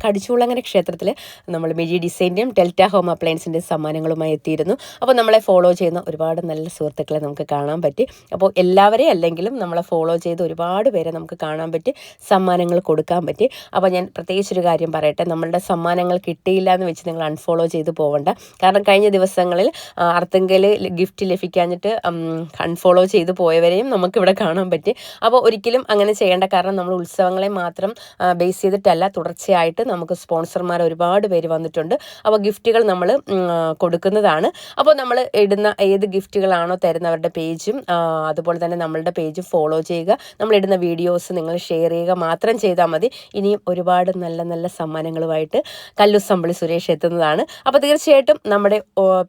കടിച്ചുകുളങ്ങര ക്ഷേത്രത്തിൽ നമ്മൾ മിഴി ഡിസൈൻ്റെയും delta home അപ്ലയൻസിൻ്റെയും സമ്മാനങ്ങളുമായി എത്തിയിരുന്നു. അപ്പോൾ നമ്മളെ ഫോളോ ചെയ്യുന്ന ഒരുപാട് നല്ല സുഹൃത്തുക്കളെ നമുക്ക് കാണാൻ പറ്റി. അപ്പോൾ എല്ലാവരെയും അല്ലെങ്കിലും നമ്മളെ ഫോളോ ചെയ്ത് ഒരുപാട് പേരെ നമുക്ക് കാണാൻ പറ്റി, സമ്മാനങ്ങൾ കൊടുക്കാൻ പറ്റി. അപ്പോൾ ഞാൻ പ്രത്യേകിച്ചൊരു കാര്യം പറയട്ടെ, നമ്മളുടെ സമ്മാനങ്ങൾ കിട്ടിയില്ല എന്ന് വെച്ച് നിങ്ങൾ അൺഫോളോ ചെയ്ത് പോകണ്ട. കാരണം കഴിഞ്ഞ ദിവസങ്ങളിൽ അർത്തുങ്കൽ ഗിഫ്റ്റ് ലഭിക്കാഞ്ഞിട്ട് അൺഫോളോ ചെയ്ത് പോയവരെയും നമുക്കിവിടെ കാണാൻ പറ്റി. അപ്പോൾ ഒരിക്കലും അങ്ങനെ ചെയ്യേണ്ട. കാരണം നമ്മൾ ഉത്സവങ്ങളെ മാത്രം ബേസ് ചെയ്തിട്ടല്ല, തുടർച്ചയായിട്ട് നമുക്ക് സ്പോൺസർമാർ ഒരുപാട് പേര് വന്നിട്ടുണ്ട്. അപ്പോൾ ഗിഫ്റ്റുകൾ നമ്മൾ കൊടുക്കുന്നതാണ്. അപ്പോൾ നമ്മൾ ഇടുന്ന ഏത് ഗിഫ്റ്റുകളാണോ തരുന്നവരുടെ പേജും അതുപോലെ തന്നെ നമ്മളുടെ പേജ് ഫോളോ ചെയ്യുക. നമ്മളിടുന്ന വീഡിയോസ് നിങ്ങൾ ഷെയർ ചെയ്യുക മാത്രം ചെയ്താൽ മതി. ഇനിയും ഒരുപാട് നല്ല നല്ല സമ്മാനങ്ങളുമായിട്ട് കല്ലൂസ് അമ്പിളി സുരേഷ് എത്തുന്നതാണ്. അപ്പോൾ തീർച്ചയായിട്ടും നമ്മുടെ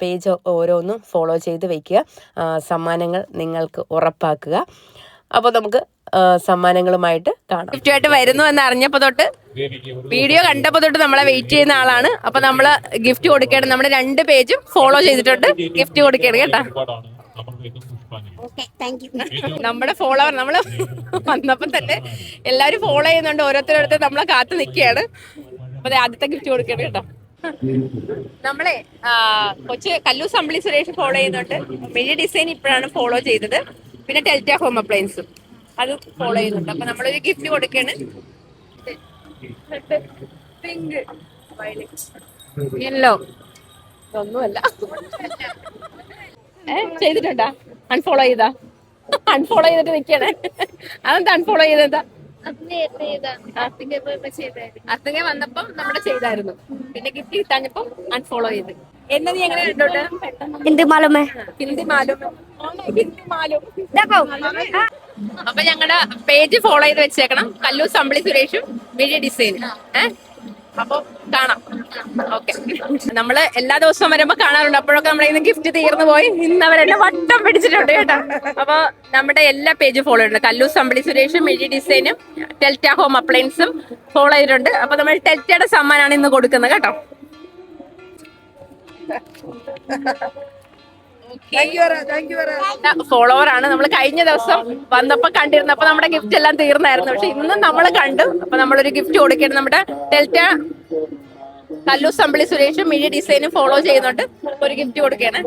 പേജ് ഓരോന്നും ഫോളോ ചെയ്ത് വയ്ക്കുക. സമ്മാനങ്ങൾ നിങ്ങൾക്ക് ഉറപ്പാക്കുക. അപ്പോൾ നമുക്ക് സമ്മാനങ്ങളുമായിട്ട് കാണാം. ഗിഫ്റ്റുമായിട്ട് വരുന്നു എന്ന് അറിഞ്ഞപ്പോൾ തൊട്ട്, വീഡിയോ കണ്ടപ്പോൾ തൊട്ട് നമ്മളെ വെയിറ്റ് ചെയ്യുന്ന ആളാണ്. അപ്പൊ നമ്മള് ഗിഫ്റ്റ് കൊടുക്കണം. നമ്മുടെ 2 പേജും ഫോളോ ചെയ്തിട്ടുണ്ട്. ഗിഫ്റ്റ് കൊടുക്കണം കേട്ടോ. നമ്മുടെ ഫോളോവർ നമ്മള് വന്നപ്പം തന്നെ എല്ലാരും ഫോളോ ചെയ്യുന്നുണ്ട്. ഓരോരുത്തരോരുത്തർ നമ്മളെ കാത്തു നിൽക്കുകയാണ്. അപ്പൊ ആദ്യത്തെ ഗിഫ്റ്റ് കൊടുക്കണം കേട്ടോ. നമ്മളെ കൊച്ചു കല്ലൂസ് അമ്പിളി സുരേഷ് ഫോളോ ചെയ്യുന്നുണ്ട്. മിഴി ഡിസൈൻ ഇപ്പോഴാണ് ഫോളോ ചെയ്തത്. പിന്നെ ഡെൽറ്റ ഹോം അപ്ലയൻസും അത് ഫോളോ ചെയ്യുന്നുണ്ട്. അപ്പൊ നമ്മളൊരു ഗിഫ്റ്റ് കൊടുക്കാണ്. പിങ്ക്, യെല്ലോ, ഒന്നുമല്ല. ചെയ്തിട്ടുണ്ടാ? അൺഫോളോ ചെയ്താ? അൺഫോളോ ചെയ്തിട്ട് നിക്കണേ. അതെന്താ അൺഫോളോ ചെയ്തെന്താ? അത്തങ്ങ വന്നപ്പം നമ്മുടെ ചെയ്തായിരുന്നു. പിന്നെ ഗിഫ്റ്റ് കിട്ടാഞ്ഞപ്പം അൺഫോളോ ചെയ്ത്. എന്നെ നീ എങ്ങനെ കണ്ടോട്ടെ? ഹിന്ദി മാലുമേ. അപ്പൊ ഞങ്ങളുടെ പേജ് ഫോളോ ചെയ്ത് വെച്ചേക്കണം. കല്ലൂസ് അമ്പിളി സുരേഷും മിഴി ഡിസൈൻ. അപ്പൊ കാണാം. ഓക്കെ. നമ്മള് എല്ലാ ദിവസവും വരുമ്പോ കാണാറുണ്ട്. അപ്പോഴൊക്കെ നമ്മുടെ ഇന്ന് ഗിഫ്റ്റ് തീർന്നു പോയി. ഇന്ന് അവരെന്നെ വട്ടം പിടിച്ചിട്ടുണ്ട് കേട്ടോ. അപ്പൊ നമ്മുടെ എല്ലാ പേജും ഫോളോ ചെയ്തിട്ടുണ്ട്. കല്ലൂസ് അമ്പിളി സുരേഷും മിഴി ഡിസൈനും ഡെൽറ്റ ഹോം അപ്ലയൻസും ഫോളോ ചെയ്തിട്ടുണ്ട്. അപ്പൊ നമ്മൾ ഡെൽറ്റയുടെ സമ്മാനാണ് ഇന്ന് കൊടുക്കുന്നത് കേട്ടോ. ഫോളോവർ ആണ്. നമ്മൾ കഴിഞ്ഞ ദിവസം വന്നപ്പോ കണ്ടിരുന്നപ്പോ നമ്മുടെ ഗിഫ്റ്റ് എല്ലാം തീർന്നായിരുന്നു. പക്ഷെ ഇന്നും നമ്മൾ കണ്ടു. അപ്പൊ നമ്മളൊരു ഗിഫ്റ്റ് കൊടുക്കണം. നമ്മുടെ ഡെൽറ്റ കല്ലൂസ് അമ്പിളി സുരേഷും മിഴി ഡിസൈനും ഫോളോ ചെയ്യുന്നുണ്ട്. ഒരു ഗിഫ്റ്റ് കൊടുക്കുകയാണ്.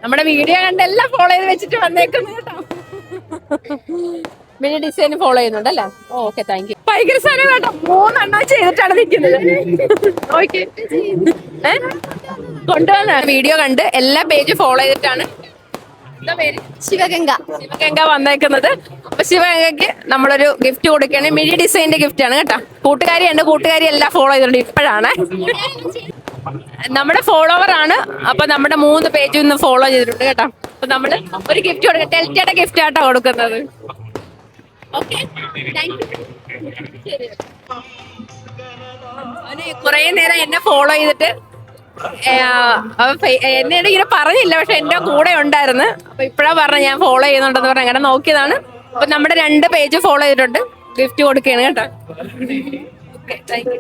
നമ്മുടെ വീഡിയോ കണ്ട് എല്ലാം ഫോളോ ചെയ്ത് വെച്ചിട്ട് വന്നേക്കുന്നു കേട്ടോ. മിഴി ഡിസൈൻ ഫോളോ ചെയ്യുന്നുണ്ട് അല്ലേ? Okay, thank you. ഭയങ്കര സാധനം കേട്ടോ. 3 എണ്ണം ചെയ്തിട്ടാണ് നിൽക്കുന്നത്. ഓക്കെ, കൊണ്ടുവന്ന വീഡിയോ കണ്ട് എല്ലാ പേജ് ഫോളോ ചെയ്തിട്ടാണ് ശിവഗംഗ വന്നേക്കുന്നത്. അപ്പൊ ശിവഗംഗയ്ക്ക് നമ്മളൊരു ഗിഫ്റ്റ് കൊടുക്കുകയാണ്. മിഴി ഡിസൈനിന്റെ ഗിഫ്റ്റ് ആണ് കേട്ടോ. കൂട്ടുകാരി എല്ലാം ഫോളോ ചെയ്തിട്ടുണ്ട്. ഇപ്പോഴാണ് നമ്മുടെ ഫോളോവർ ആണ്. അപ്പൊ നമ്മുടെ 3 പേജ് ഇന്ന് ഫോളോ ചെയ്തിട്ടുണ്ട് കേട്ടോ. അപ്പൊ നമ്മള് ഒരു ഗിഫ്റ്റ് കൊടുക്കുക. ഡെൽറ്റയുടെ ഗിഫ്റ്റ് ആട്ടോ കൊടുക്കുന്നത്. Okay, thank you. അവന് കുറെ നേരം എന്നെ ഫോളോ ചെയ്തിട്ട് എന്നോട് ഇങ്ങനെ പറഞ്ഞില്ല, പക്ഷെ എന്റെ കൂടെ ഉണ്ടായിരുന്നു. അപ്പൊ ഇപ്പഴാ പറഞ്ഞ ഞാൻ ഫോളോ ചെയ്യുന്നുണ്ടെന്ന് പറഞ്ഞ അങ്ങനെ നോക്കിയതാണ്. അപ്പൊ നമ്മുടെ 2 പേജ് ഫോളോ ചെയ്തിട്ടുണ്ട്. ഗിഫ്റ്റ് കൊടുക്കുകയാണ് കേട്ടോ. Okay, thank you.